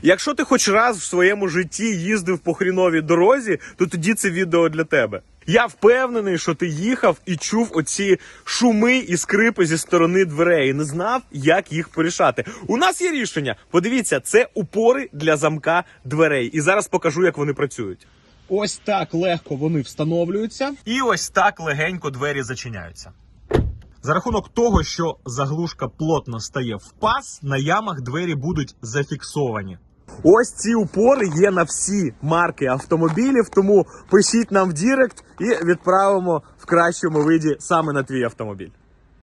Якщо ти хоч раз в своєму житті їздив по хріновій дорозі, то тоді це відео для тебе. Я впевнений, що ти їхав і чув оці шуми і скрипи зі сторони дверей і не знав, як їх порішати. У нас є рішення. Подивіться, це упори для замка дверей. І зараз покажу, як вони працюють. Ось так легко вони встановлюються. І ось так легенько двері зачиняються. За рахунок того, що заглушка плотно стає в паз, на ямах двері будуть зафіксовані. Ось ці упори є на всі марки автомобілів, тому пишіть нам в директ і відправимо в кращому виді саме на твій автомобіль.